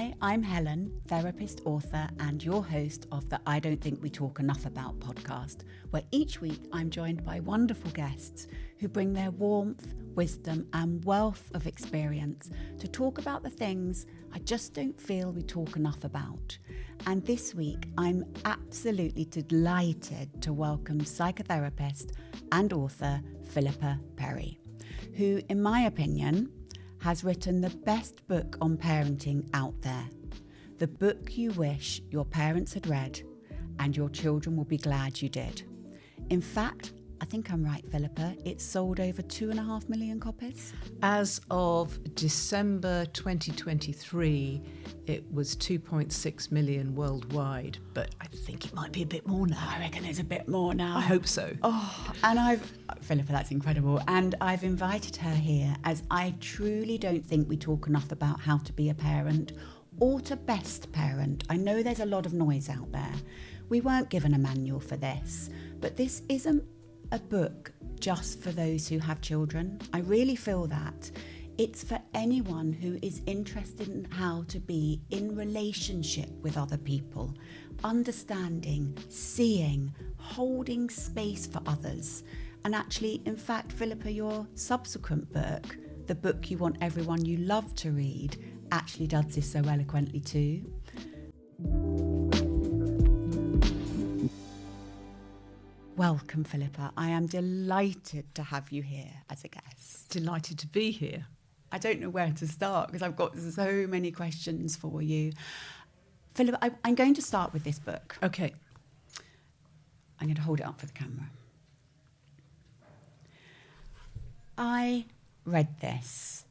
Hi, I'm Helen, therapist, author, and your host of the I Don't Think We Talk Enough About podcast, where each week I'm joined by wonderful guests who bring their warmth, wisdom, and wealth of experience to talk about the things I just don't feel we talk enough about. And this week, I'm absolutely delighted to welcome psychotherapist and author Philippa Perry, who, in my opinion, has written the best book on parenting out there. The book you wish your parents had read, and your children will be glad you did. In fact, I think I'm right, Philippa, it's sold over 2.5 million copies. As of December 2023, it was 2.6 million worldwide, but I think it might be a bit more now. I reckon it's a bit more now. I hope so. Oh, and Philippa, that's incredible. And I've invited her here as I truly don't think we talk enough about how to be a parent or to best parent. I know there's a lot of noise out there. We weren't given a manual for this, but this isn't a book just for those who have children. I really feel that. It's for anyone who is interested in how to be in relationship with other people, understanding, seeing, holding space for others. And actually, in fact, Philippa, your subsequent book, the book you want everyone you love to read, actually does this so eloquently too. Welcome, Philippa. I am delighted to have you here as a guest. Delighted to be here. I don't know where to start because I've got so many questions for you. Philippa, I'm going to start with this book. Okay. I'm going to hold it up for the camera. I read this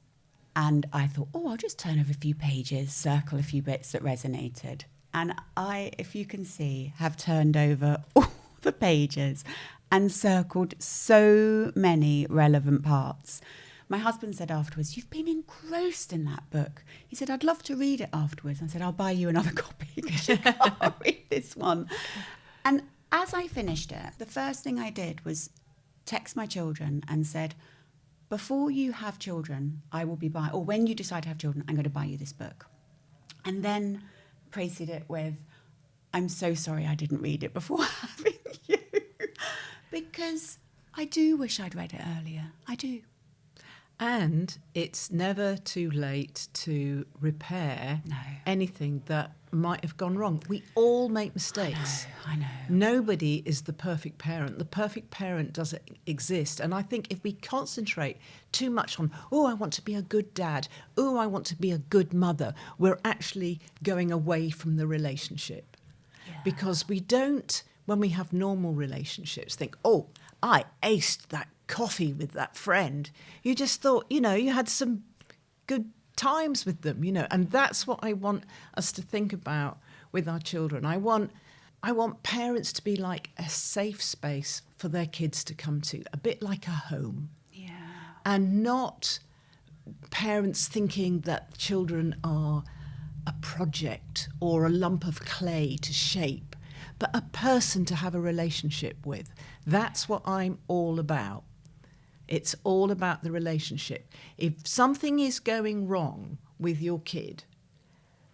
and I thought, I'll just turn over a few pages, circle a few bits that resonated. And I, if you can see, have turned over all the pages and circled so many relevant parts. My husband said afterwards, you've been engrossed in that book. He said, I'd love to read it afterwards. I said, I'll buy you another copy because you can't read this one. And as I finished it, the first thing I did was text my children and said, before you have children, I will be buying, or when you decide to have children, I'm going to buy you this book. And then preceded it with, I'm so sorry I didn't read it before having you. Because I do wish I'd read it earlier. I do. And it's never too late to repair anything that might have gone wrong. We all make mistakes. I know. Nobody is the perfect parent. The perfect parent doesn't exist. And I think if we concentrate too much on, I want to be a good dad, I want to be a good mother, we're actually going away from the relationship. Yeah. Because we don't, when we have normal relationships, think, I aced that coffee with that friend. You just thought, you had some good times with them, and that's what I want us to think about with our children. I want parents to be like a safe space for their kids to come to, a bit like a home. Yeah. And not parents thinking that children are a project or a lump of clay to shape, but a person to have a relationship with. That's what I'm all about. It's all about the relationship. If something is going wrong with your kid,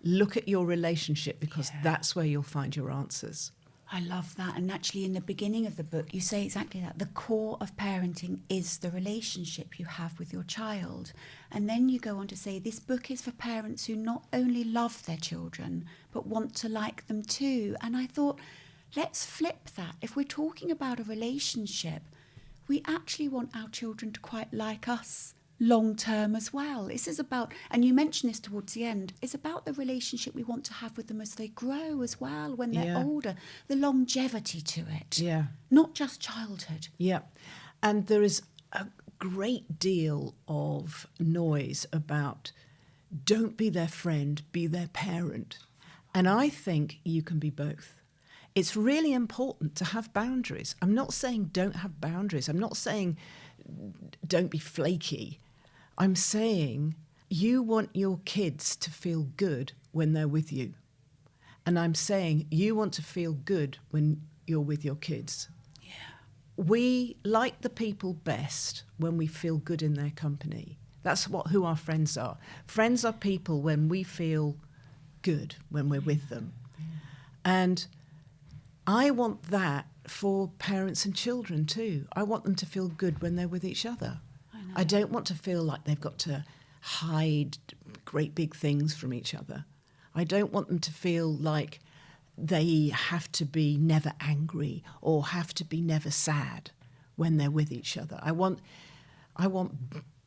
look at your relationship because that's where you'll find your answers. I love that. And actually in the beginning of the book, you say exactly that. The core of parenting is the relationship you have with your child. And then you go on to say this book is for parents who not only love their children, but want to like them too. And I thought, let's flip that. If we're talking about a relationship, we actually want our children to quite like us long term as well. This is about, and you mentioned this towards the end, it's about the relationship we want to have with them as they grow as well, when they're older, the longevity to it. Yeah. Not just childhood. Yeah. And there is a great deal of noise about don't be their friend, be their parent. And I think you can be both. It's really important to have boundaries. I'm not saying don't have boundaries. I'm not saying don't be flaky. I'm saying you want your kids to feel good when they're with you. And I'm saying you want to feel good when you're with your kids. Yeah. We like the people best when we feel good in their company. That's who our friends are. Friends are people when we feel good when we're with them. And I want that for parents and children too. I want them to feel good when they're with each other. I don't want to feel like they've got to hide great big things from each other. I don't want them to feel like they have to be never angry or have to be never sad when they're with each other. I want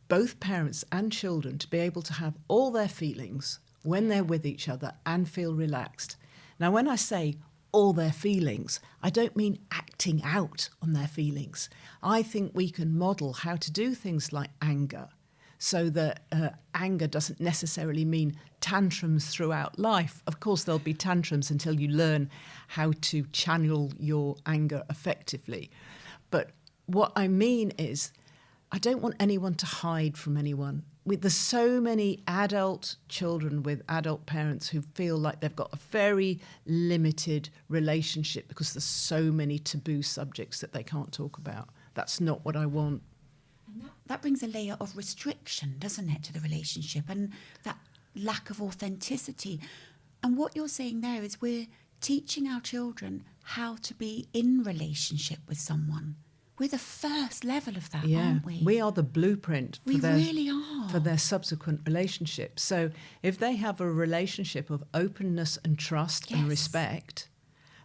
both parents and children to be able to have all their feelings when they're with each other and feel relaxed. Now, when I say all their feelings, I don't mean acting out on their feelings. I think we can model how to do things like anger, so that anger doesn't necessarily mean tantrums throughout life. Of course, there'll be tantrums until you learn how to channel your anger effectively. But what I mean is, I don't want anyone to hide from anyone. There's so many adult children with adult parents who feel like they've got a very limited relationship because there's so many taboo subjects that they can't talk about. That's not what I want. And that brings a layer of restriction, doesn't it, to the relationship, and that lack of authenticity. And what you're saying there is we're teaching our children how to be in relationship with someone. We're the first level of that, aren't we? We are the blueprint for really are. For their subsequent relationships. So if they have a relationship of openness and trust and respect,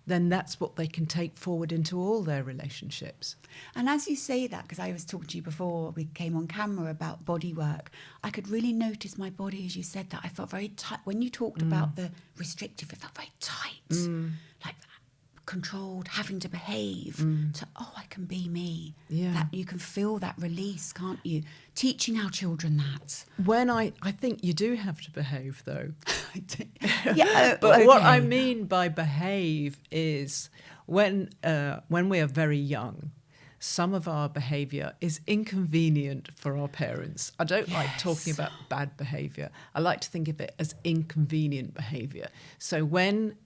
then that's what they can take forward into all their relationships. And as you say that, because I was talking to you before we came on camera about body work, I could really notice my body as you said that. I felt very tight. When you talked about the restrictive, it felt very tight, like controlled, having to behave to, I can be me. Yeah. That you can feel that release, can't you? Teaching our children that. When I think you do have to behave, though. But what I mean by behave is when we are very young, some of our behaviour is inconvenient for our parents. I don't like talking about bad behaviour. I like to think of it as inconvenient behaviour. So when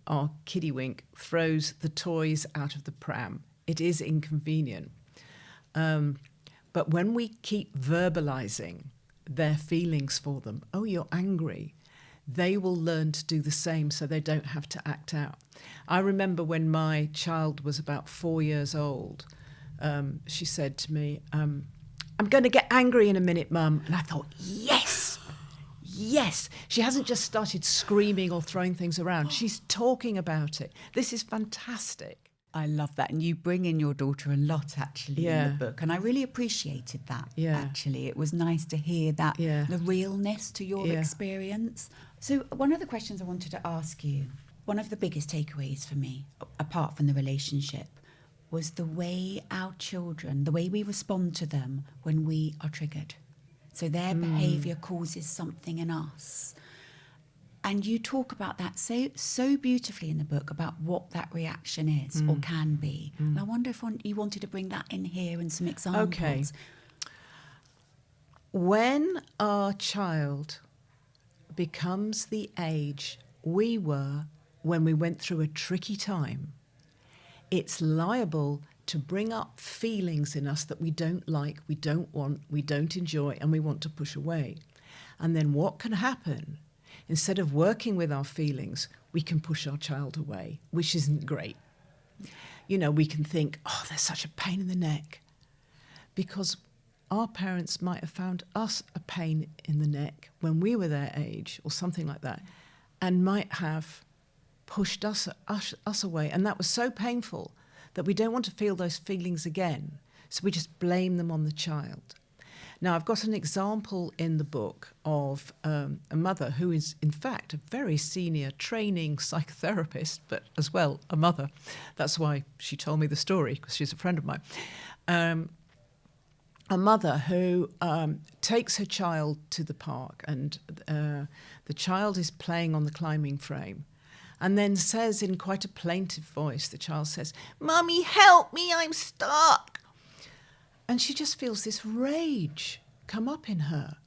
our kiddywink throws the toys out of the pram, it is inconvenient. But when we keep verbalizing their feelings for them, you're angry, they will learn to do the same so they don't have to act out. I remember when my child was about 4 years old, she said to me, I'm going to get angry in a minute, Mum. And I thought, yes. She hasn't just started screaming or throwing things around. She's talking about it. This is fantastic. I love that. And you bring in your daughter a lot, actually, in the book. And I really appreciated that, actually. It was nice to hear that, the realness to your experience. So one of the questions I wanted to ask you, one of the biggest takeaways for me, apart from the relationship, was the way our children, the way we respond to them when we are triggered. So their behaviour causes something in us. And you talk about that so beautifully in the book, about what that reaction is or can be. And I wonder if you wanted to bring that in here and some examples. Okay. When our child becomes the age we were when we went through a tricky time, it's liable to bring up feelings in us that we don't like, we don't want, we don't enjoy, and we want to push away. And then what can happen? Instead of working with our feelings, we can push our child away, which isn't great. We can think, they're such a pain in the neck, because our parents might have found us a pain in the neck when we were their age or something like that, and might have pushed us away. And that was so painful that we don't want to feel those feelings again. So we just blame them on the child. Now, I've got an example in the book of a mother who is, in fact, a very senior training psychotherapist, but as well a mother. That's why she told me the story, because she's a friend of mine. A mother who takes her child to the park, and the child is playing on the climbing frame. And then says in quite a plaintive voice, the child says, "Mummy, help me, I'm stuck." And she just feels this rage come up in her.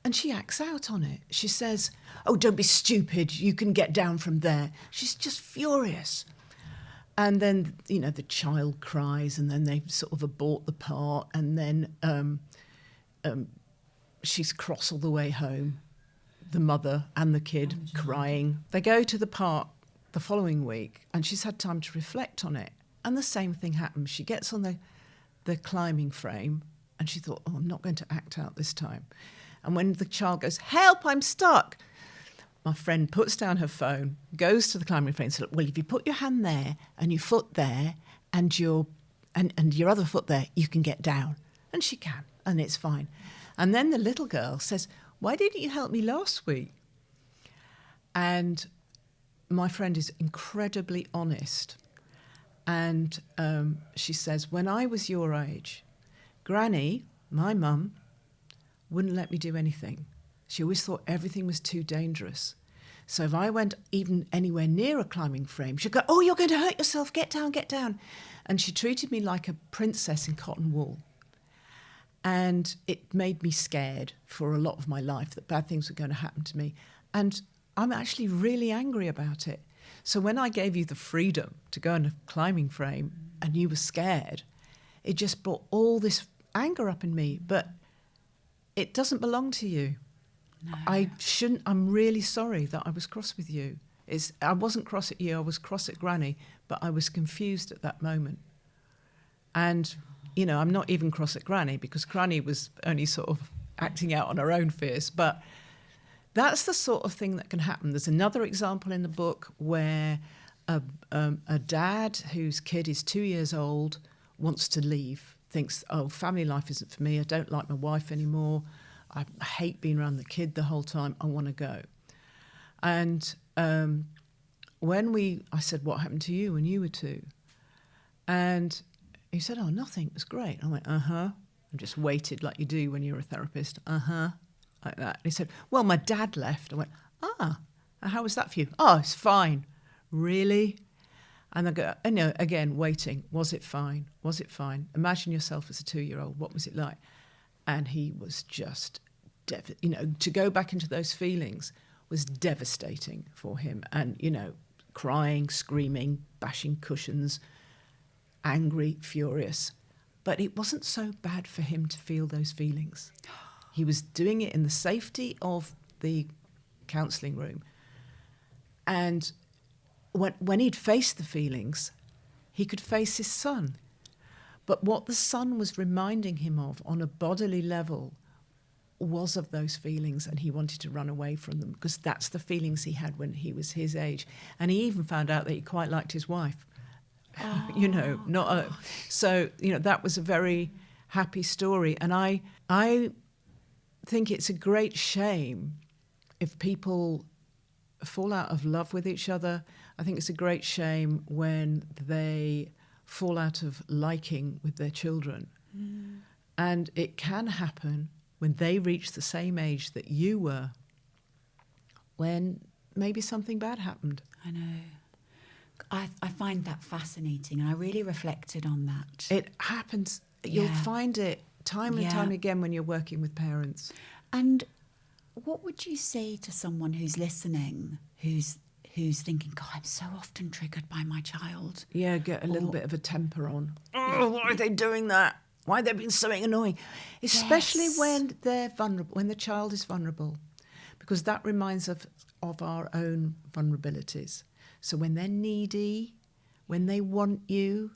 And she acts out on it. She says, "Oh, don't be stupid, you can get down from there." She's just furious. And then, the child cries, and then they sort of abort the part, and then she's cross all the way home the mother and the kid crying. They go to the park the following week, and she's had time to reflect on it. And the same thing happens. She gets on the climbing frame, and she thought, oh, I'm not going to act out this time. And when the child goes, help, I'm stuck, my friend puts down her phone, goes to the climbing frame and says, well, if you put your hand there and your foot there and your other foot there, you can get down. And she can, and it's fine. And then the little girl says, why didn't you help me last week? And my friend is incredibly honest. And she says, when I was your age, Granny, my mum, wouldn't let me do anything. She always thought everything was too dangerous. So if I went even anywhere near a climbing frame, she'd go, oh, you're going to hurt yourself, get down, get down. And she treated me like a princess in cotton wool. And it made me scared for a lot of my life that bad things were going to happen to me. And I'm actually really angry about it. So when I gave you the freedom to go on a climbing frame and you were scared, it just brought all this anger up in me. But it doesn't belong to you. No. I'm really sorry that I was cross with you. I wasn't cross at you, I was cross at Granny, but I was confused at that moment. And, you know, I'm not even cross at Granny because Granny was only sort of acting out on her own fears. But that's the sort of thing that can happen. There's another example in the book where a dad whose kid is 2 years old wants to leave, thinks, oh, family life isn't for me, I don't like my wife anymore, I hate being around the kid the whole time, I want to go. And I said, what happened to you when you were 2? And he said, oh, nothing, it was great. I went, uh-huh. And just waited like you do when you're a therapist, uh-huh, like that. And he said, well, my dad left. I went, how was that for you? Oh, it's fine. Really? And I go, again, waiting. Was it fine? Was it fine? Imagine yourself as a 2-year-old. What was it like? And he was just, to go back into those feelings was devastating for him. And, crying, screaming, bashing cushions, angry, furious. But it wasn't so bad for him to feel those feelings. He was doing it in the safety of the counselling room. And when he'd faced the feelings, he could face his son. But what the son was reminding him of on a bodily level was of those feelings, and he wanted to run away from them because that's the feelings he had when he was his age. And he even found out that he quite liked his wife. So that was a very happy story. And I think it's a great shame if people fall out of love with each other. I think it's a great shame when they fall out of liking with their children. And it can happen when they reach the same age that you were, when maybe something bad happened. I know. I find that fascinating, and I really reflected on that. It happens. You'll find it time and time again when you're working with parents. And what would you say to someone who's listening, who's thinking, God, I'm so often triggered by my child? Yeah, get a little bit of a temper on. Oh, why are they doing that? Why are they being so annoying? Especially when they're vulnerable, when the child is vulnerable, because that reminds us of our own vulnerabilities. So when they're needy, when they want you,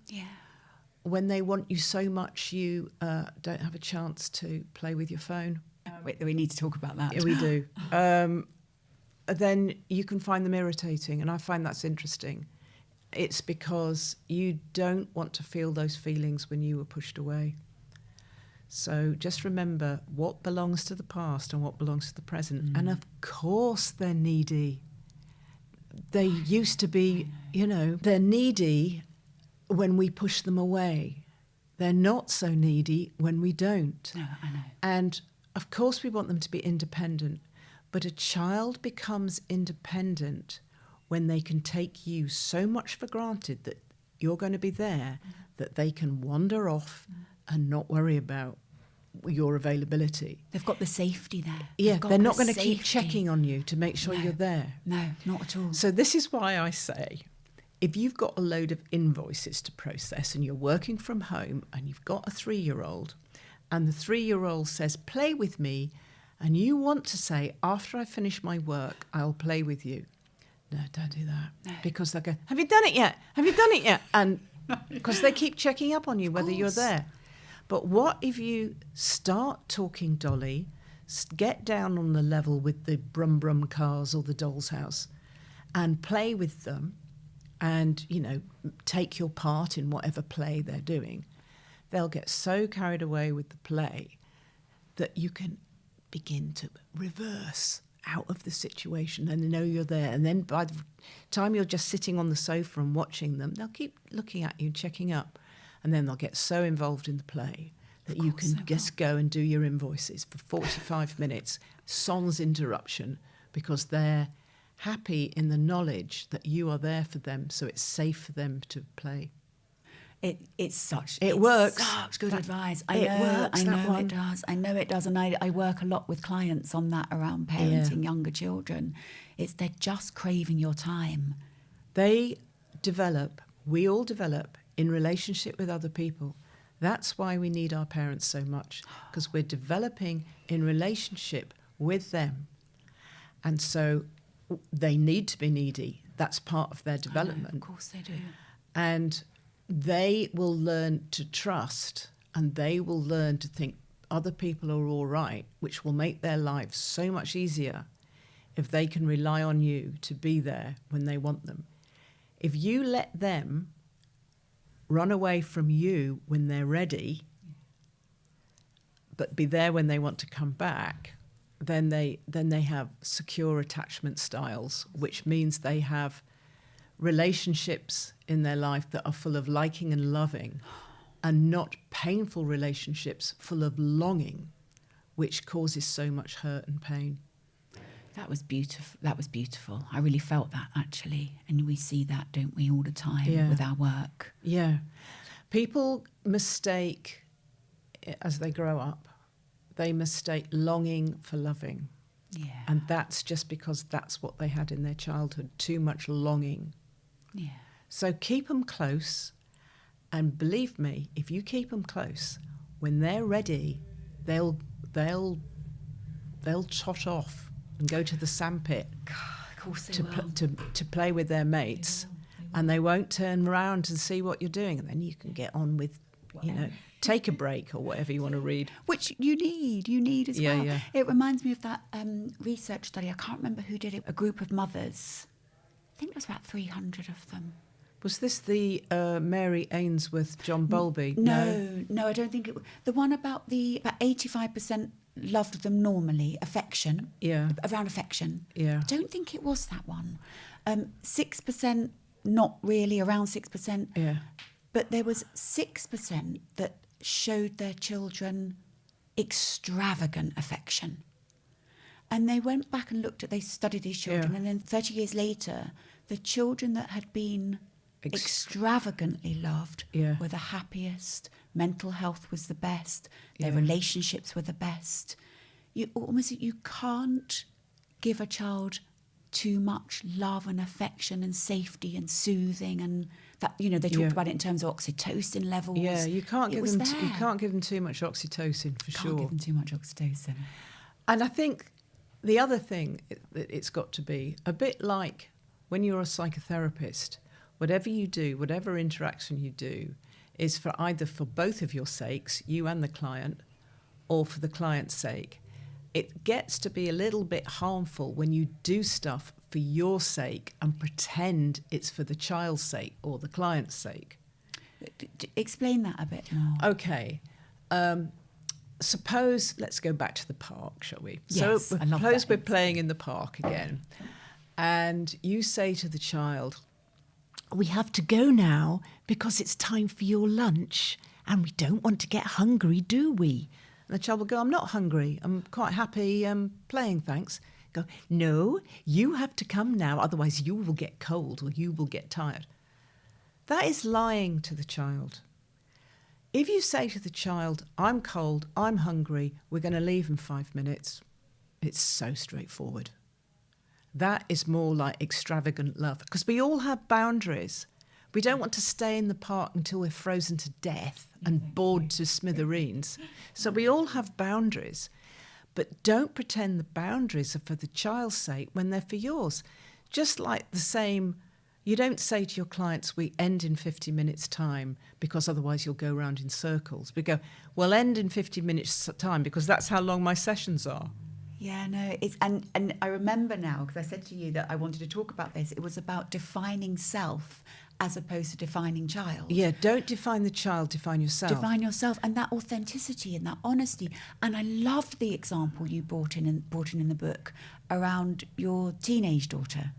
when they want you so much you don't have a chance to play with your phone. We need to talk about that. Yeah, we do. Then you can find them irritating, and I find that's interesting. It's because you don't want to feel those feelings when you were pushed away. So just remember what belongs to the past and what belongs to the present. And of course they're needy. They used to be, they're needy when we push them away. They're not so needy when we don't. No, I know. And of course we want them to be independent, but a child becomes independent when they can take you so much for granted that you're going to be there, that they can wander off and not worry about your availability. They've got the safety there. Yeah, they're not going to keep checking on you to make sure you're there. No, not at all. So this is why I say, if you've got a load of invoices to process and you're working from home and you've got a 3-year-old and the 3-year-old says, play with me, and you want to say, after I finish my work, I'll play with you. No, don't do that. No. Because they'll go, have you done it yet? Have you done it yet? And because they keep checking up on you whether you're there. But what if you start talking Dolly, get down on the level with the brum brum cars or the doll's house and play with them and, you know, take your part in whatever play they're doing, they'll get so carried away with the play that you can begin to reverse out of the situation and know you're there. And then by the time you're just sitting on the sofa and watching them, they'll keep looking at you, checking up. And then they'll get so involved in the play that you can just go and do your invoices for 45 minutes, sans interruption, because they're happy in the knowledge that you are there for them, so it's safe for them to play. It works. Such good advice. I know it does. I know it does. And I work a lot with clients on that around parenting younger children. They're just craving your time. We all develop in relationship with other people. That's why we need our parents so much, because we're developing in relationship with them. And so they need to be needy. That's part of their development. Of course they do. And they will learn to trust, and they will learn to think other people are all right, which will make their lives so much easier if they can rely on you to be there when they want them. If you let them run away from you when they're ready, but be there when they want to come back, then they have secure attachment styles, which means they have relationships in their life that are full of liking and loving, and not painful relationships full of longing, which causes so much hurt and pain. That was beautiful. I really felt that, actually. And we see that, don't we, all the time with our work. Yeah. People mistake, as they grow up, they mistake longing for loving. Yeah. And that's just because that's what they had in their childhood, too much longing. Yeah. So keep them close, and believe me, if you keep them close, when they're ready, they'll trot off and go to the sandpit to play with their mates, and they won't turn around and see what you're doing, and then you can get on with, take a break or whatever you want to read. Which you need as well. Yeah. It reminds me of that research study. I can't remember who did it. A group of mothers. I think there was about 300 of them. Was this the Mary Ainsworth, John Bowlby? No, I don't think it was. The one about 85% loved them normally, affection. Yeah. Around affection. Yeah. I don't think it was that one. 6%, not really, around 6%. Yeah. But there was 6% that showed their children extravagant affection. And they went back and they studied these children, and then 30 years later, the children that had been extravagantly loved were the happiest, mental health was the best, their relationships were the best. You can't give a child too much love and affection and safety and soothing, and that they talked about it in terms of oxytocin levels. Yeah, you can't give them too much oxytocin for sure. Can't give them too much oxytocin. And I think the other thing that it's got to be a bit like when you're a psychotherapist. Whatever you do, whatever interaction you do, is for either for both of your sakes, you and the client, or for the client's sake. It gets to be a little bit harmful when you do stuff for your sake and pretend it's for the child's sake or the client's sake. Explain that a bit more. Okay. Suppose, let's go back to the park, shall we? Yes, so suppose we're playing in the park again, and you say to the child, "We have to go now because it's time for your lunch, and we don't want to get hungry, do we?" And the child will go, "I'm not hungry. I'm quite happy playing, thanks." Go, "No, you have to come now, otherwise you will get cold or you will get tired." That is lying to the child. If you say to the child, "I'm cold, I'm hungry, we're going to leave in 5 minutes," it's so straightforward. That is more like extravagant love, because we all have boundaries. We don't want to stay in the park until we're frozen to death and bored to smithereens. So we all have boundaries. But don't pretend the boundaries are for the child's sake when they're for yours. Just like the same, you don't say to your clients, we end in 50 minutes time, because otherwise you'll go around in circles. We go, well, end in 50 minutes time because that's how long my sessions are. Yeah, no, it's and I remember now, because I said to you that I wanted to talk about this. It was about defining self as opposed to defining child. Yeah, don't define the child, define yourself. Define yourself, and that authenticity and that honesty. And I loved the example you brought in the book around your teenage daughter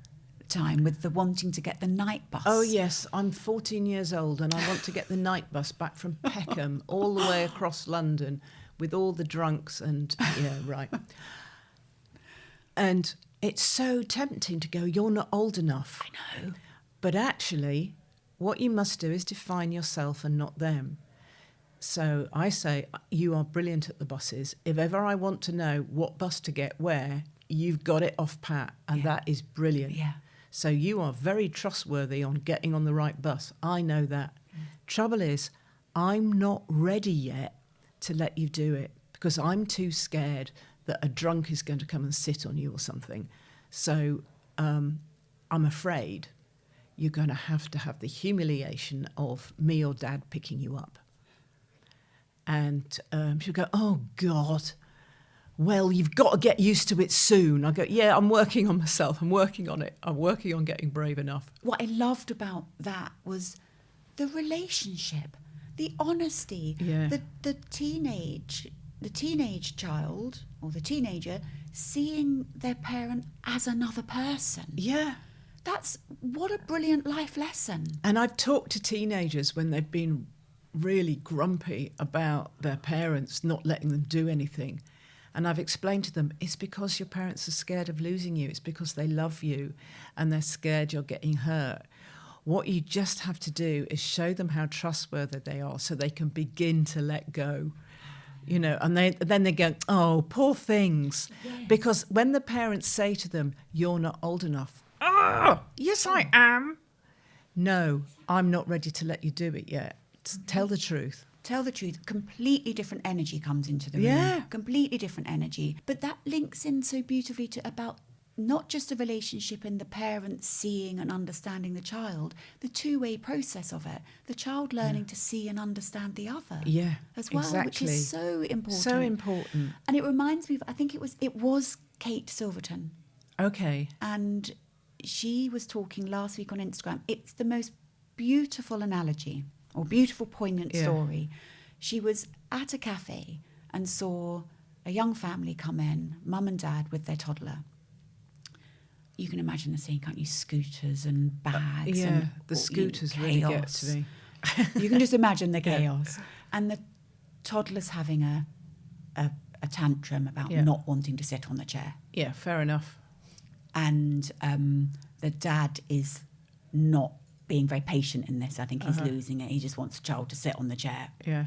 time with the wanting to get the night bus. Oh yes, I'm 14 years old and I want to get the night bus back from Peckham all the way across London with all the drunks and yeah, right. And it's so tempting to go, you're not old enough. I know. But actually, what you must do is define yourself and not them. So I say, you are brilliant at the buses. If ever I want to know what bus to get where, you've got it off pat, and that is brilliant. Yeah. So you are very trustworthy on getting on the right bus. I know that. Trouble is, I'm not ready yet to let you do it because I'm too scared that a drunk is going to come and sit on you or something. So I'm afraid you're going to have the humiliation of me or Dad picking you up. And she'll go, oh, God, well, you've got to get used to it soon. I go, yeah, I'm working on myself. I'm working on it. I'm working on getting brave enough. What I loved about that was the relationship, the honesty, the teenage child or the teenager seeing their parent as another person. Yeah. That's what a brilliant life lesson. And I've talked to teenagers when they've been really grumpy about their parents not letting them do anything. And I've explained to them, it's because your parents are scared of losing you. It's because they love you and they're scared you're getting hurt. What you just have to do is show them how trustworthy they are so they can begin to let go. You know, and then they go, oh, poor things. Yes. Because when the parents say to them, you're not old enough, oh, yes, I am. No, I'm not ready to let you do it yet. Tell the truth. Tell the truth. Completely different energy comes into the room. Yeah. Completely different energy. But that links in so beautifully to about not just a relationship in the parents seeing and understanding the child, the two-way process of it, the child learning to see and understand the other as well, exactly. which is so important. So important. And it reminds me of, I think it was Kate Silverton. Okay. And she was talking last week on Instagram. It's the most beautiful analogy or beautiful, poignant story. She was at a cafe and saw a young family come in, mum and dad with their toddler. You can imagine the scene, can't you? Scooters and bags. And the scooters really get to me. You can just imagine the chaos. And the toddler's having a tantrum about not wanting to sit on the chair. Yeah, fair enough. And the dad is not being very patient in this. I think he's losing it. He just wants the child to sit on the chair. Yeah.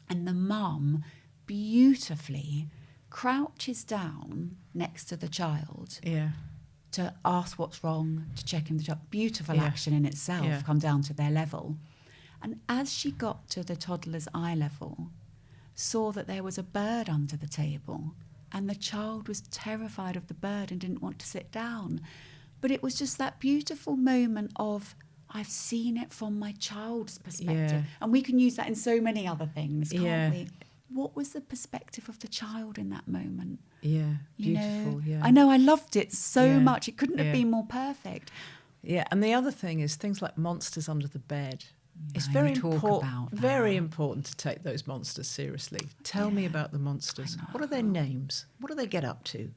And the mum beautifully crouches down next to the child. Yeah. To ask what's wrong, to check in the child. Beautiful action in itself, come down to their level. And as she got to the toddler's eye level, saw that there was a bird under the table, and the child was terrified of the bird and didn't want to sit down. But it was just that beautiful moment of, I've seen it from my child's perspective. Yeah. And we can use that in so many other things, can't Yeah. we? What was the perspective of the child in that moment? Yeah, You beautiful, know? yeah. I know, I loved it so Yeah. much. It couldn't have Yeah. been more perfect. Yeah, and the other thing is things like monsters under the bed. It's No, very you talk about that. very important to take those monsters seriously. Tell me about the monsters. What are their names? What do they get up to?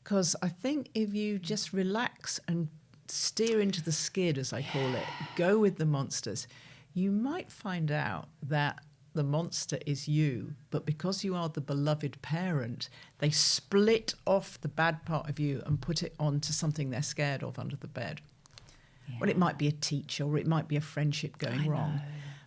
Because I think if you just relax and steer into the skid, as I call it, go with the monsters, you might find out that the monster is you, but because you are the beloved parent, they split off the bad part of you and put it onto something they're scared of under the bed. Yeah. Well, it might be a teacher or it might be a friendship going wrong.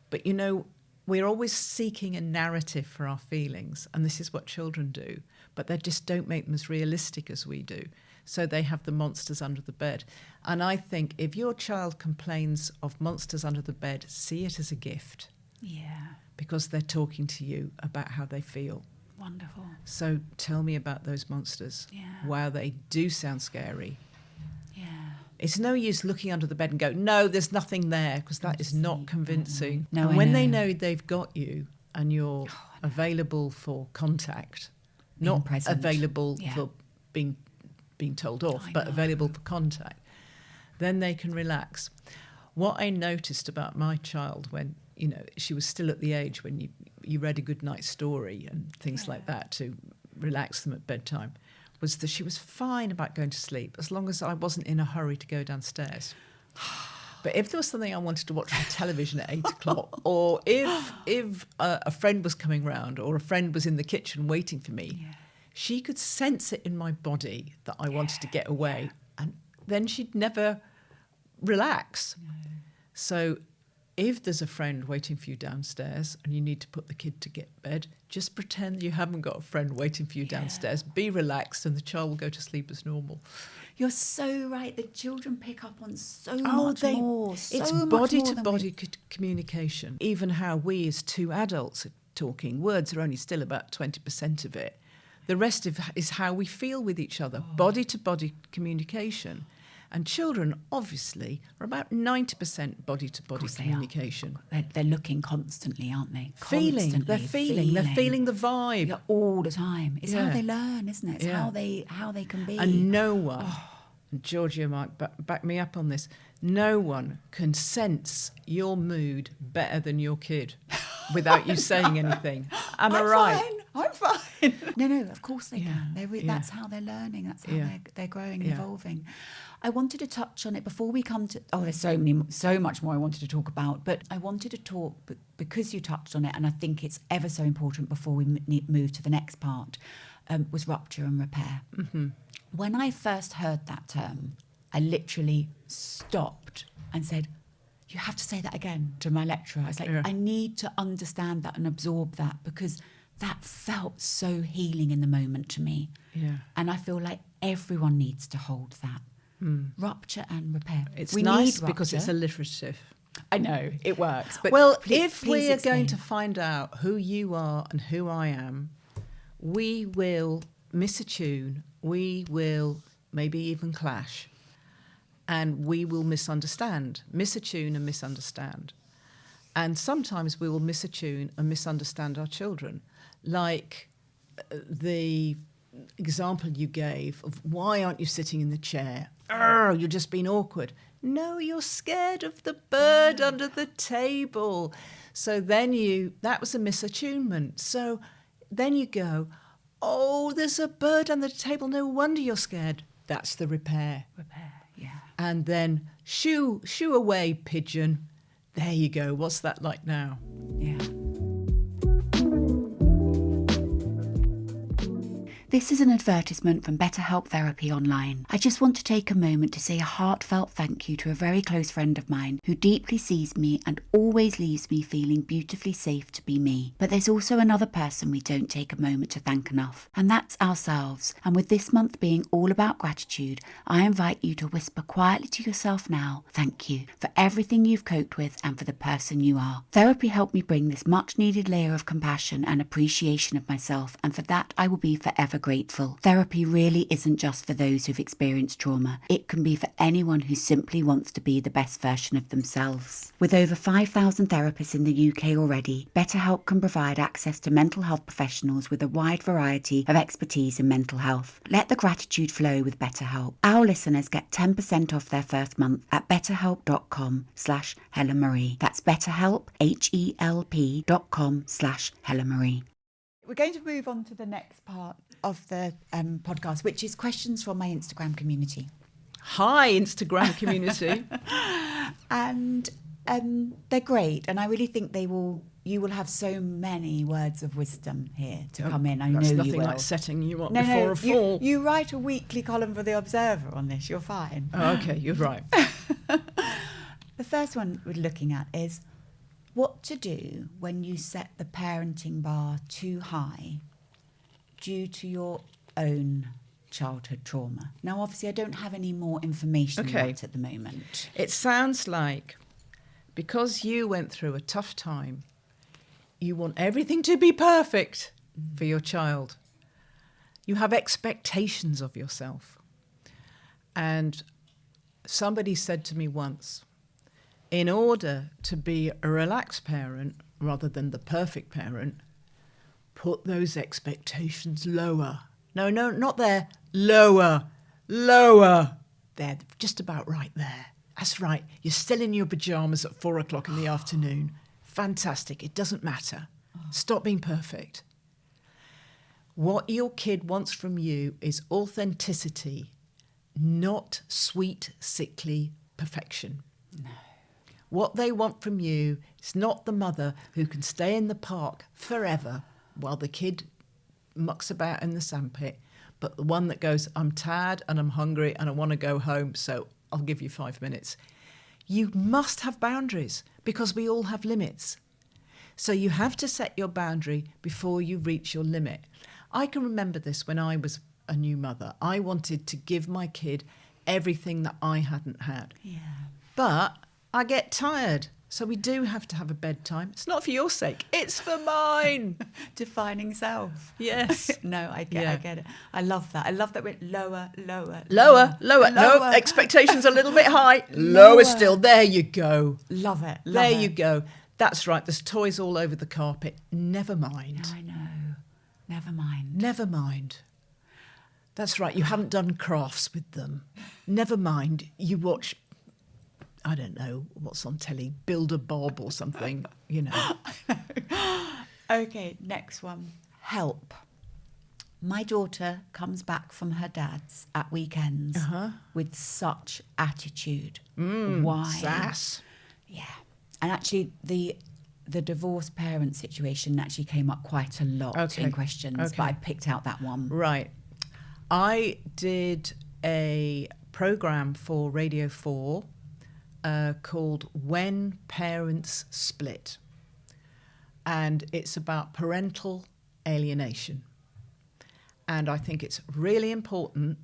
But, you know, we're always seeking a narrative for our feelings, and this is what children do, but they just don't make them as realistic as we do. So they have the monsters under the bed. And I think if your child complains of monsters under the bed, see it as a gift. Yeah. Because they're talking to you about how they feel. Wonderful. So tell me about those monsters. Yeah. Wow, they do sound scary. Yeah. It's no use looking under the bed and go, no, there's nothing there, because that is not Sleep. convincing. No, and I when they know. know they've got you and you're available for contact, Being not present. available Yeah. for being told off, I but know. available for contact, then they can relax. What I noticed about my child when, she was still at the age when you read a good night story and things like that to relax them at bedtime, was that she was fine about going to sleep as long as I wasn't in a hurry to go downstairs. But if there was something I wanted to watch on television at 8 o'clock, or if a friend was coming round or a friend was in the kitchen waiting for me, she could sense it in my body that I wanted to get away. And then she'd never relax. No. So if there's a friend waiting for you downstairs and you need to put the kid to get bed, just pretend you haven't got a friend waiting for you downstairs. Be relaxed and the child will go to sleep as normal. You're so right. The children pick up on so much more. It's body-to-body communication. Even how we as two adults are talking, words are only still about 20% of it. The rest is how we feel with each other, body-to-body communication. And children, obviously, are about 90% body-to-body communication. They're looking constantly, aren't they? They're feeling the vibe. Yeah, all the time. It's how they learn, isn't it? It's how they can be. And no one, and Georgia might back me up on this, no one can sense your mood better than your kid without you saying anything. Am I right? I'm fine. No, of course they can. That's how they're learning. That's how they're growing and evolving. I wanted to touch on it before we come to... there's so much more I wanted to talk about. But I wanted to talk, because you touched on it, and I think it's ever so important before we move to the next part, was rupture and repair. Mm-hmm. When I first heard that term, I literally stopped and said, you have to say that again to my lecturer. I was like, I need to understand that and absorb that, because that felt so healing in the moment to me. Yeah. And I feel like everyone needs to hold that. Rupture and repair. It's nice because it's alliterative. I know, it works. But if we are going to find out who you are and who I am, we will misattune, we will maybe even clash, and we will misattune and misunderstand. And sometimes we will misattune and misunderstand our children. Like the example you gave of, why aren't you sitting in the chair? You're just being awkward. No, you're scared of the bird under the table. So then that was a misattunement. So then you go, there's a bird under the table. No wonder you're scared. That's the repair. And then shoo away, pigeon. There you go. What's that like now? Yeah. This is an advertisement from BetterHelp Therapy Online. I just want to take a moment to say a heartfelt thank you to a very close friend of mine who deeply sees me and always leaves me feeling beautifully safe to be me. But there's also another person we don't take a moment to thank enough, and that's ourselves. And with this month being all about gratitude, I invite you to whisper quietly to yourself now, thank you for everything you've coped with and for the person you are. Therapy helped me bring this much needed layer of compassion and appreciation of myself, and for that I will be forever grateful. Therapy really isn't just for those who've experienced trauma. It can be for anyone who simply wants to be the best version of themselves. With over 5,000 therapists in the UK already, BetterHelp can provide access to mental health professionals with a wide variety of expertise in mental health. Let the gratitude flow with BetterHelp. Our listeners get 10% off their first month at betterhelp.com/Helen Marie. That's BetterHelp, HELP.com/Helen Marie. We're going to move on to the next part of the podcast, which is questions from my Instagram community. Hi, Instagram community. And they're great. And I really think you will have so many words of wisdom here to come in. I know you will. That's nothing like setting you up before a fall. You write a weekly column for The Observer on this. You're fine. Oh, okay, you're right. The first one we're looking at is what to do when you set the parenting bar too high due to your own childhood trauma. Now, obviously, I don't have any more information on that at the moment. It sounds like because you went through a tough time, you want everything to be perfect. for your child. You have expectations of yourself. And somebody said to me once, in order to be a relaxed parent rather than the perfect parent, put those expectations lower. No, not there. Lower. They're just about right there. That's right. You're still in your pajamas at 4 o'clock in the afternoon. Fantastic. It doesn't matter. Stop being perfect. What your kid wants from you is authenticity, not sweet, sickly perfection. No. What they want from you is not the mother who can stay in the park forever while the kid mucks about in the sandpit, but the one that goes, I'm tired and I'm hungry and I want to go home, so I'll give you 5 minutes. You must have boundaries because we all have limits. So you have to set your boundary before you reach your limit. I can remember this when I was a new mother. I wanted to give my kid everything that I hadn't had. Yeah. But I get tired. So we do have to have a bedtime. It's not for your sake. It's for mine. Defining self. Yes. No, I get it. I love that. I love that we're lower. Lower. No, expectations a little bit high. Lower still. There you go. Love it. There you go. That's right. There's toys all over the carpet. Never mind. No, I know. Never mind. Never mind. That's right. You haven't done crafts with them. Never mind. You watch, I don't know, what's on telly, Builder Bob or something, you know. Okay, next one. Help. My daughter comes back from her dad's at weekends with such attitude. Why? Sass. Yeah. And actually, the divorced parent situation actually came up quite a lot in questions, but I picked out that one. Right. I did a programme for Radio 4 called When Parents Split. And it's about parental alienation. And I think it's really important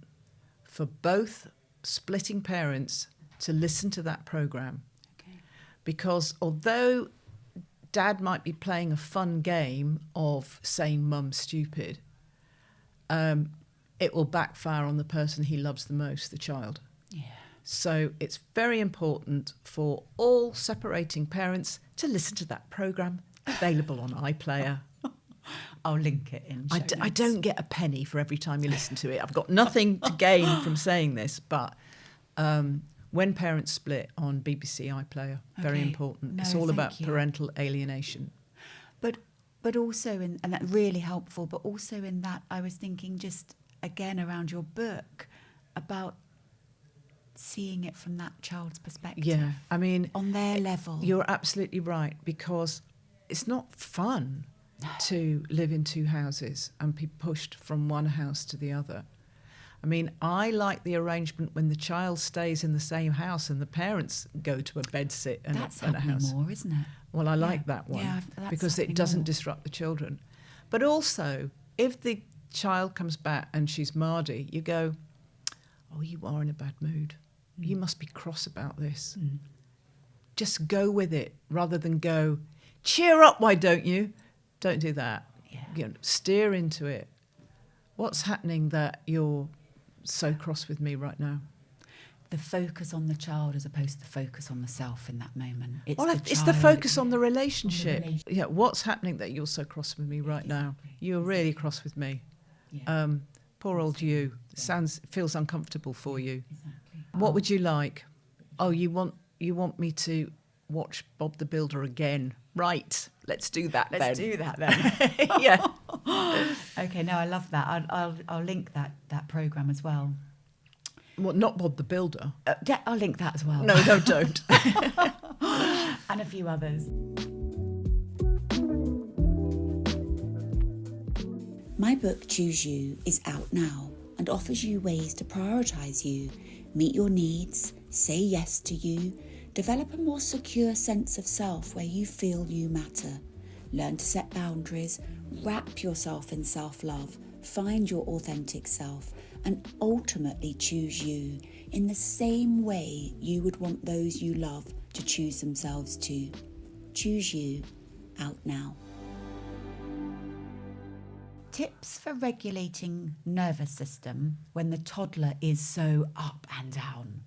for both splitting parents to listen to that programme. Okay. Because although Dad might be playing a fun game of saying mum's stupid, it will backfire on the person he loves the most, the child. Yeah. So it's very important for all separating parents to listen to that programme, available on iPlayer. I'll link it in. I don't get a penny for every time you listen to it. I've got nothing to gain from saying this, but When Parents Split on BBC iPlayer, very important. No, it's all about you. parental alienation. But also, and that's really helpful, but also in that I was thinking just, again, around your book, about seeing it from that child's perspective. Yeah, I mean... on their level. You're absolutely right, because it's not fun to live in two houses and be pushed from one house to the other. I mean, I like the arrangement when the child stays in the same house and the parents go to a bedsit and a house. More, isn't it? Well, I like that one because it doesn't disrupt the children. But also, if the child comes back and she's Mardy, you go, oh, you are in a bad mood. You must be cross about this. Just go with it rather than go, cheer up, why don't you? Don't do that. Yeah. You know, steer into it. What's happening that you're so cross with me right now? The focus on the child as opposed to the focus on the self in that moment. It's the focus on the relationship. Yeah, what's happening that you're so cross with me right now? You're really cross with me. Yeah. Poor old you. Feels uncomfortable for you. Exactly. What would you like? Oh, you want me to watch Bob the Builder again? Right. Let's do that then. Let's do that then. Yeah. Okay, no, I love that. I'll link that programme as well. Well, not Bob the Builder. Yeah, I'll link that as well. No, don't. And a few others. My book, Choose You, is out now and offers you ways to prioritise you, meet your needs, say yes to you, develop a more secure sense of self where you feel you matter, learn to set boundaries, wrap yourself in self-love, find your authentic self, and ultimately choose you in the same way you would want those you love to choose themselves too. Choose You, out now. Tips for regulating nervous system when the toddler is so up and down.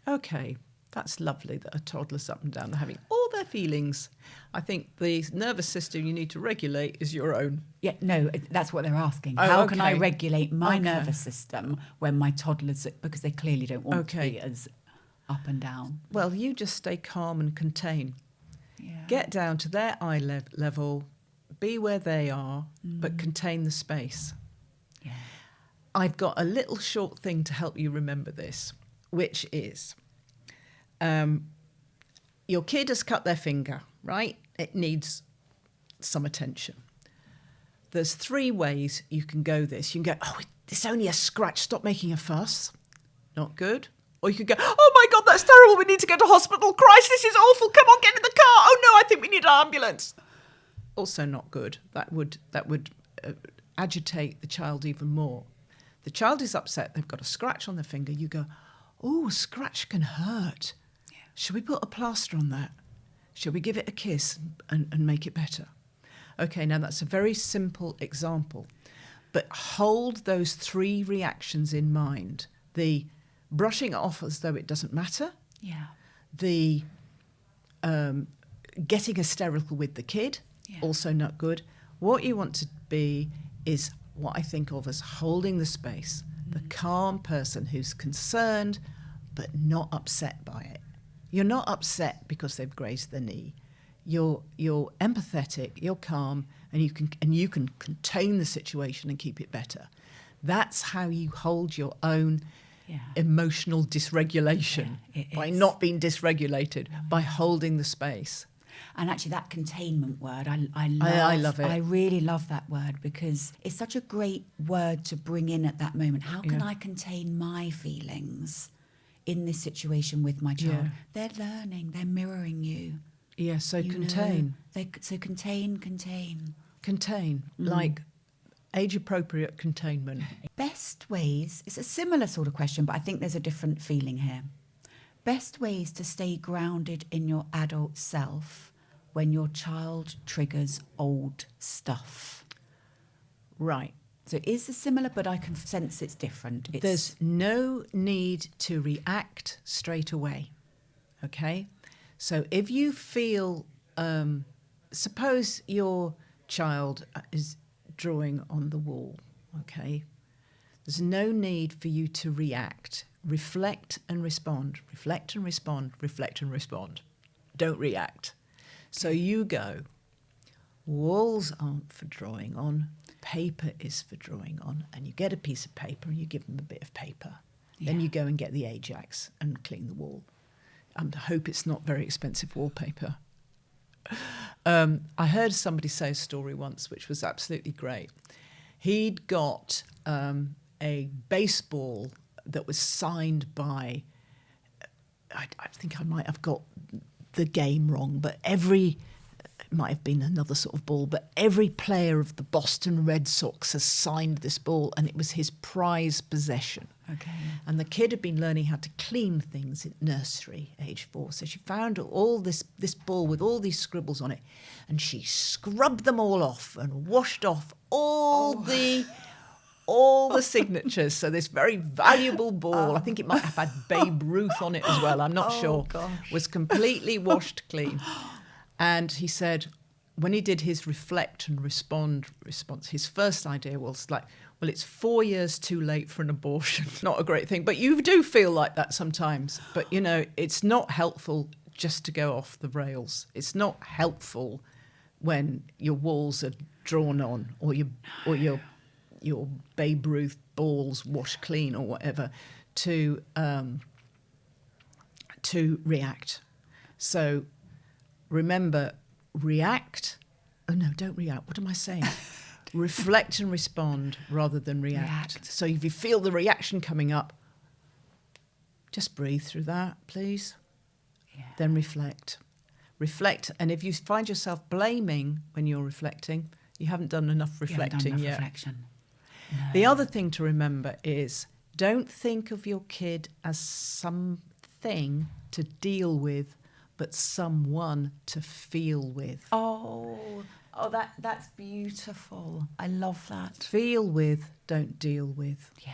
Okay, that's lovely that a toddler's up and down. They're having all their feelings. I think the nervous system you need to regulate is your own. Yeah, no, that's what they're asking. Oh, How can I okay. regulate my Okay. nervous system when my toddler's, because they clearly don't want to Okay. be as up and down. Well, you just stay calm and contain. Yeah. Get down to their eye level, be where they are, but contain the space. Yeah. I've got a little short thing to help you remember this, which is your kid has cut their finger, right? It needs some attention. There's 3 ways you can go this. You can go, oh, it's only a scratch, stop making a fuss. Not good. Or you could go, oh my God, that's terrible, we need to go to hospital. Christ, this is awful, come on, get in the car. Oh no, I think we need an ambulance. Also not good. That would agitate the child even more. The child is upset, they've got a scratch on their finger. You go, oh, a scratch can hurt. Yeah. Should we put a plaster on that? Should we give it a kiss and make it better? Okay, now that's a very simple example. But hold those 3 reactions in mind. The brushing it off as though it doesn't matter. Yeah. The getting hysterical with the kid, also not good. What you want to be is what I think of as holding the space, the calm person who's concerned but not upset by it. You're not upset because they've grazed their knee. You're empathetic, you're calm, and you can contain the situation and keep it better. That's how you hold your own emotional dysregulation, by not being dysregulated, by holding the space. And actually that containment word, I love it. I really love that word because it's such a great word to bring in at that moment. How can I contain my feelings in this situation with my child? They're learning, they're mirroring you. Yeah, so contain. So contain. Contain, like age-appropriate containment. Best ways, it's a similar sort of question, but I think there's a different feeling here. Best ways to stay grounded in your adult self when your child triggers old stuff. Right. So it is similar, but I can sense it's different. There's no need to react straight away, okay? So if you feel, suppose your child is drawing on the wall, okay? There's no need for you to react. Reflect and respond, reflect and respond, reflect and respond. Don't react. So you go, walls aren't for drawing on, paper is for drawing on, and you get a piece of paper and you give them a bit of paper. Then you go and get the Ajax and clean the wall. I hope it's not very expensive wallpaper. I heard somebody say a story once which was absolutely great. He'd got a baseball that was signed by, I think I might have got the game wrong, but it might have been another sort of ball, but every player of the Boston Red Sox has signed this ball, and it was his prized possession. Okay. And the kid had been learning how to clean things at nursery, age 4. So she found all this ball with all these scribbles on it, and she scrubbed them all off and washed off all the signatures. So this very valuable ball, I think it might have had Babe Ruth on it as well, I'm not sure, was completely washed clean. And he said, when he did his reflect and respond response, his first idea was like, well, it's 4 years too late for an abortion. Not a great thing, but you do feel like that sometimes. But, it's not helpful just to go off the rails. It's not helpful when your walls are drawn on or your Babe Ruth balls washed clean or whatever to react. So remember, react. Oh no, don't react. What am I saying? Reflect and respond rather than react. So if you feel the reaction coming up, just breathe through that, please. Yeah. Then reflect. Reflect, and if you find yourself blaming when you're reflecting, you haven't done enough reflecting yet. No. The other thing to remember is don't think of your kid as something to deal with, but someone to feel with. Oh, Oh, that's beautiful. I love that. Feel with, don't deal with. Yeah.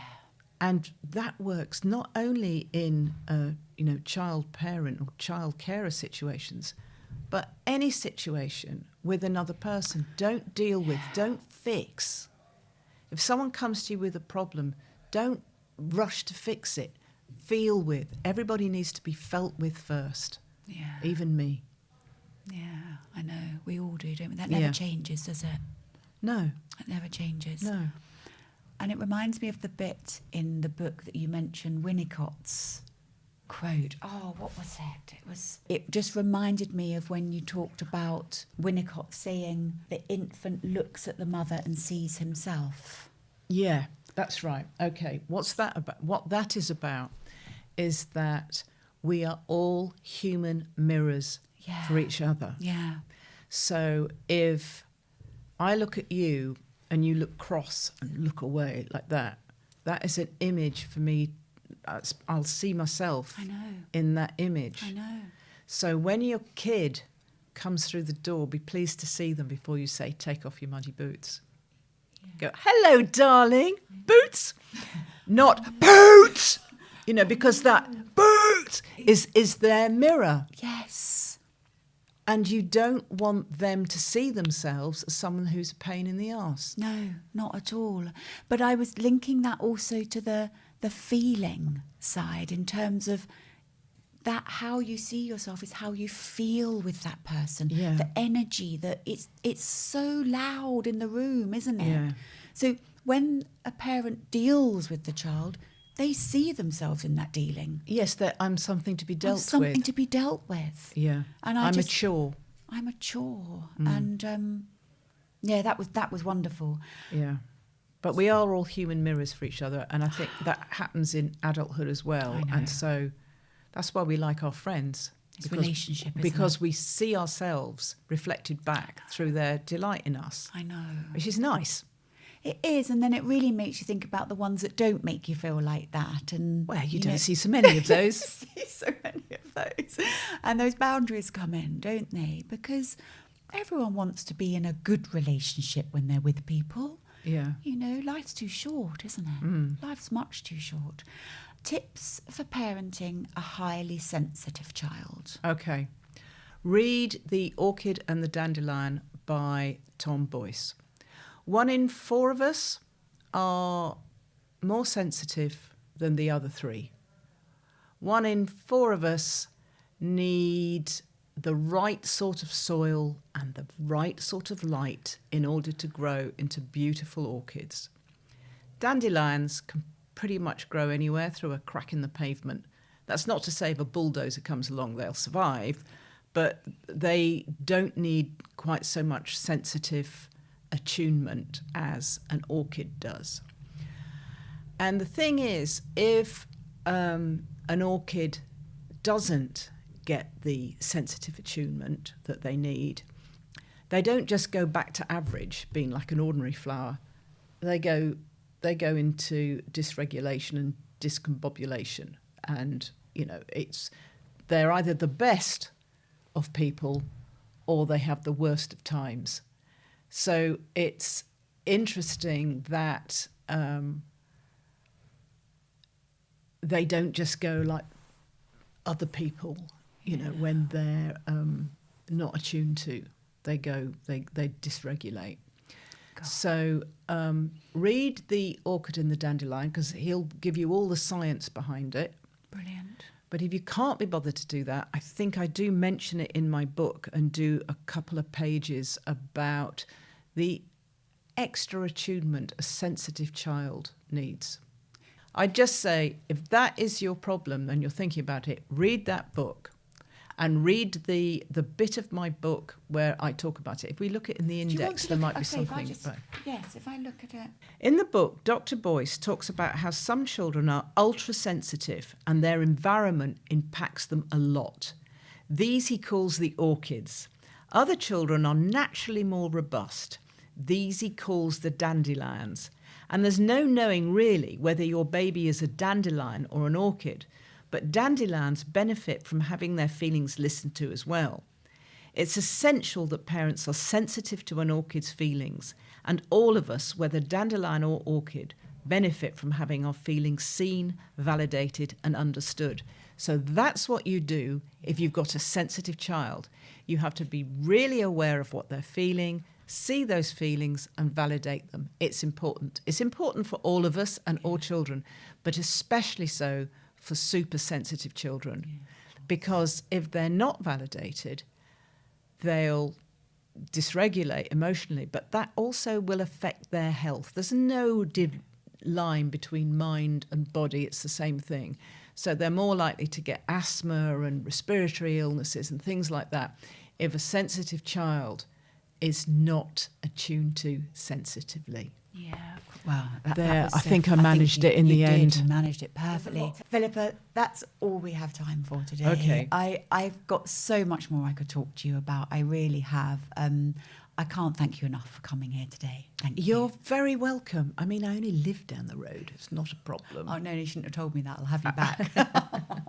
And that works not only in, child parent or child carer situations, but any situation with another person. Don't deal with, don't fix. If someone comes to you with a problem, don't rush to fix it. Feel with. Everybody needs to be felt with first. Yeah. Even me. Yeah, I know. We all do, don't we? That never changes, does it? No. It never changes. No. And it reminds me of the bit in the book that you mentioned, Winnicott's quote. Oh, what was it? It just reminded me of when you talked about Winnicott saying the infant looks at the mother and sees himself. Yeah, that's right. Okay, what's that about? What that is about is that we are all human mirrors for each other. Yeah. So if I look at you and you look cross and look away like that is an image for me. I'll see myself in that image. I know. So when your kid comes through the door, be pleased to see them before you say, take off your muddy boots. Yeah. Go, hello, darling, boots. Not boots, because that boot is their mirror. Yes. And you don't want them to see themselves as someone who's a pain in the arse. No, not at all. But I was linking that also to the feeling side in terms of that how you see yourself is how you feel with that person. Yeah. The energy that it's so loud in the room, isn't it? Yeah. So when a parent deals with the child, they see themselves in that dealing. Yes, that I'm something to be dealt with. Something to be dealt with. Yeah. And I'm mature. I'm mature. And that was wonderful. Yeah. But we are all human mirrors for each other, and I think that happens in adulthood as well. I know. And so that's why we like our friends. It's relationship, isn't because it? we see ourselves reflected back through their delight in us. I know. Which is nice. It is, and then it really makes you think about the ones that don't make you feel like that. And well, you don't see so many of those. See so many of those, and those boundaries come in, don't they? Because everyone wants to be in a good relationship when they're with people. Yeah. Life's too short, isn't it? Life's much too short. Tips for parenting a highly sensitive child. Okay. Read The Orchid and the Dandelion by Tom Boyce. 1 in 4 of us are more sensitive than the other 3. 1 in 4 of us need the right sort of soil and the right sort of light in order to grow into beautiful orchids. Dandelions can pretty much grow anywhere through a crack in the pavement. That's not to say if a bulldozer comes along they'll survive, but they don't need quite so much sensitive attunement as an orchid does. And the thing is, if an orchid doesn't get the sensitive attunement that they need, they don't just go back to average, being like an ordinary flower. They go into dysregulation and discombobulation, and they're either the best of people or they have the worst of times. So it's interesting that they don't just go like other people, when they're not attuned to. They dysregulate. God. So read The Orchid and the Dandelion, because he'll give you all the science behind it. Brilliant. But if you can't be bothered to do that, I think I do mention it in my book and do a couple of pages about the extra attunement a sensitive child needs. I'd just say, if that is your problem and you're thinking about it, read that book and read the bit of my book where I talk about it. If we look at it in the index, there might be something. Yes, if I look at it. In the book, Dr. Boyce talks about how some children are ultra-sensitive and their environment impacts them a lot. These he calls the orchids. Other children are naturally more robust. These he calls the dandelions. And there's no knowing really whether your baby is a dandelion or an orchid, but dandelions benefit from having their feelings listened to as well. It's essential that parents are sensitive to an orchid's feelings, and all of us, whether dandelion or orchid, benefit from having our feelings seen, validated, and understood. So that's what you do if you've got a sensitive child. You have to be really aware of what they're feeling, see those feelings, and validate them. It's important. It's important for all of us and all children, but especially so for super sensitive children. Because if they're not validated, they'll dysregulate emotionally, but that also will affect their health. There's no line between mind and body. It's the same thing. So they're more likely to get asthma and respiratory illnesses and things like that if a sensitive child is not attuned to sensitively. Yeah, well, I think I managed it in the end. You managed it perfectly. Philippa, that's all we have time for today. Okay. I've got so much more I could talk to you about. I really have. I can't thank you enough for coming here today. Thank you. You're very welcome. I mean, I only live down the road. It's not a problem. Oh, no, you shouldn't have told me that. I'll have you back.